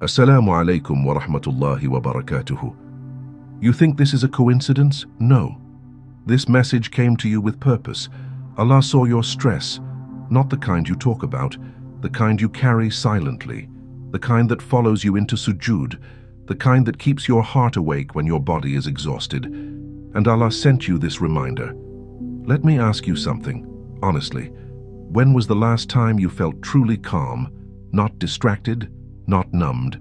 Assalamu alaikum wa rahmatullahi wa barakatuhu. You think this is a coincidence? No. This message came to you with purpose. Allah saw your stress, not the kind you talk about, the kind you carry silently, the kind that follows you into sujood, the kind that keeps your heart awake when your body is exhausted. And Allah sent you this reminder. Let me ask you something, honestly. When was the last time you felt truly calm, not distracted, not numbed,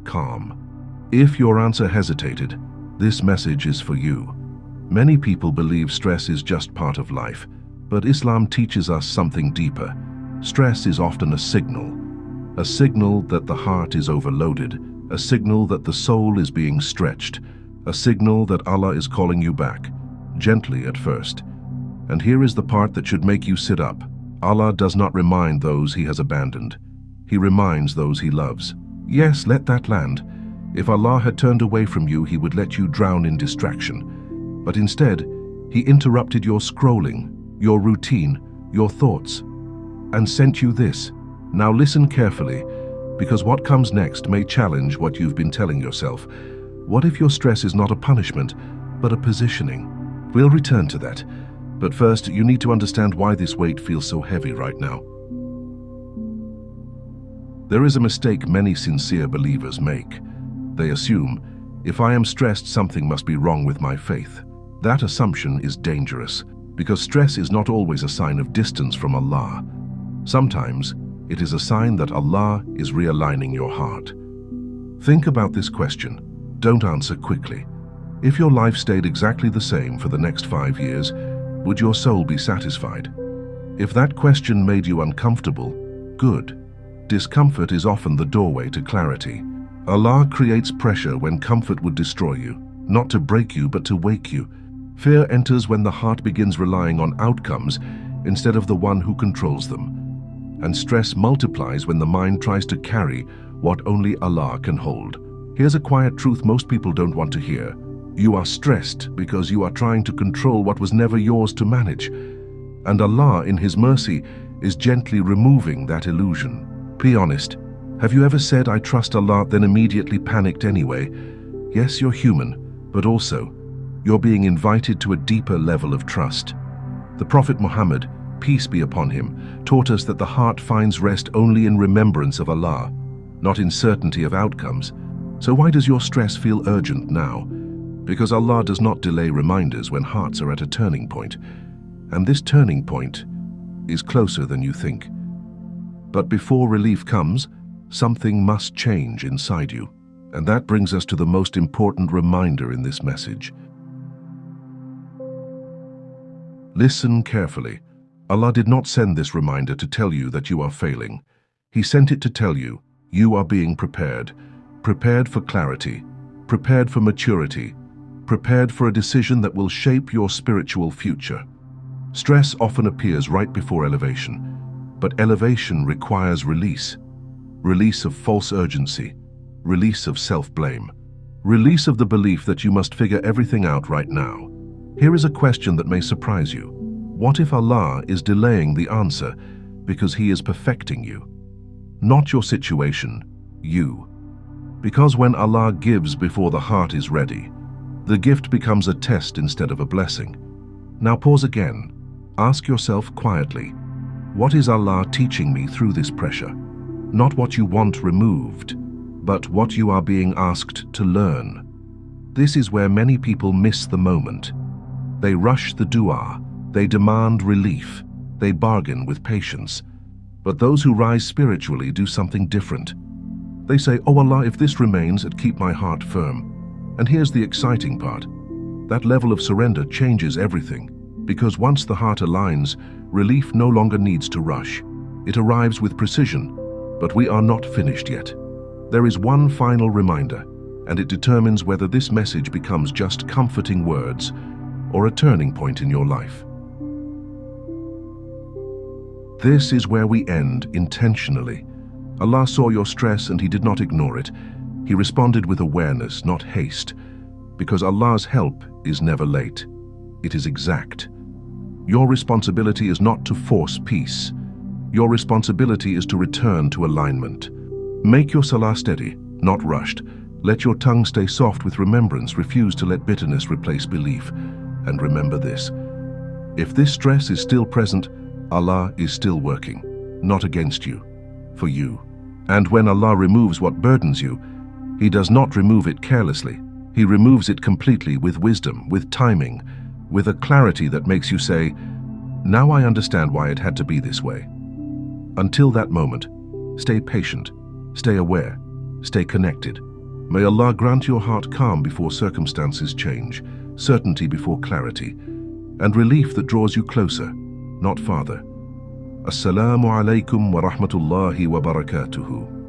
calm? If your answer hesitated, this message is for you. Many people believe stress is just part of life, but Islam teaches us something deeper. Stress is often a signal that the heart is overloaded, a signal that the soul is being stretched, a signal that Allah is calling you back, gently at first. And here is the part that should make you sit up. Allah does not remind those He has abandoned. He reminds those He loves. Yes, let that land. If Allah had turned away from you, He would let you drown in distraction. But instead, He interrupted your scrolling, your routine, your thoughts, and sent you this. Now listen carefully, because what comes next may challenge what you've been telling yourself. What if your stress is not a punishment, but a positioning? We'll return to that. But first, you need to understand why this weight feels so heavy right now. There is a mistake many sincere believers make. They assume, if I am stressed, something must be wrong with my faith. That assumption is dangerous, because stress is not always a sign of distance from Allah. Sometimes, it is a sign that Allah is realigning your heart. Think about this question. Don't answer quickly. If your life stayed exactly the same for the next 5 years, would your soul be satisfied? If that question made you uncomfortable, good. Discomfort is often the doorway to clarity. Allah creates pressure when comfort would destroy you, not to break you but to wake you. Fear enters when the heart begins relying on outcomes instead of the one who controls them. And stress multiplies when the mind tries to carry what only Allah can hold. Here's a quiet truth most people don't want to hear. You are stressed because you are trying to control what was never yours to manage. And Allah, in His mercy, is gently removing that illusion. Be honest. Have you ever said, I trust Allah, then immediately panicked anyway? Yes, you're human, but also, you're being invited to a deeper level of trust. The Prophet Muhammad, peace be upon him, taught us that the heart finds rest only in remembrance of Allah, not in certainty of outcomes. So why does your stress feel urgent now? Because Allah does not delay reminders when hearts are at a turning point. And this turning point is closer than you think. But before relief comes, something must change inside you. And that brings us to the most important reminder in this message. Listen carefully. Allah did not send this reminder to tell you that you are failing. He sent it to tell you, you are being prepared. Prepared for clarity. Prepared for maturity. Prepared for a decision that will shape your spiritual future. Stress often appears right before elevation. But elevation requires release. Release of false urgency. Release of self-blame. Release of the belief that you must figure everything out right now. Here is a question that may surprise you. What if Allah is delaying the answer because He is perfecting you? Not your situation, you. Because when Allah gives before the heart is ready, the gift becomes a test instead of a blessing. Now pause again. Ask yourself quietly, what is Allah teaching me through this pressure? Not what you want removed, but what you are being asked to learn. This is where many people miss the moment. They rush the dua, they demand relief, they bargain with patience. But those who rise spiritually do something different. They say, oh Allah, if this remains, it keep my heart firm. And here's the exciting part. That level of surrender changes everything. Because once the heart aligns, relief no longer needs to rush. It arrives with precision, but we are not finished yet. There is one final reminder, and it determines whether this message becomes just comforting words or a turning point in your life. This is where we end intentionally. Allah saw your stress and He did not ignore it. He responded with awareness, not haste, because Allah's help is never late. It is exact. Your responsibility is not to force peace. Your responsibility is to return to alignment. Make your salah steady, not rushed. Let your tongue stay soft with remembrance. Refuse to let bitterness replace belief. And remember this: if this stress is still present, Allah is still working, not against you, for you. And when Allah removes what burdens you, He does not remove it carelessly. He removes it completely, with wisdom, with timing, with a clarity that makes you say, "Now I understand why it had to be this way." Until that moment, stay patient, stay aware, stay connected. May Allah grant your heart calm before circumstances change, certainty before clarity, and relief that draws you closer, not farther. Assalamu alaikum wa rahmatullahi wa barakatuhu.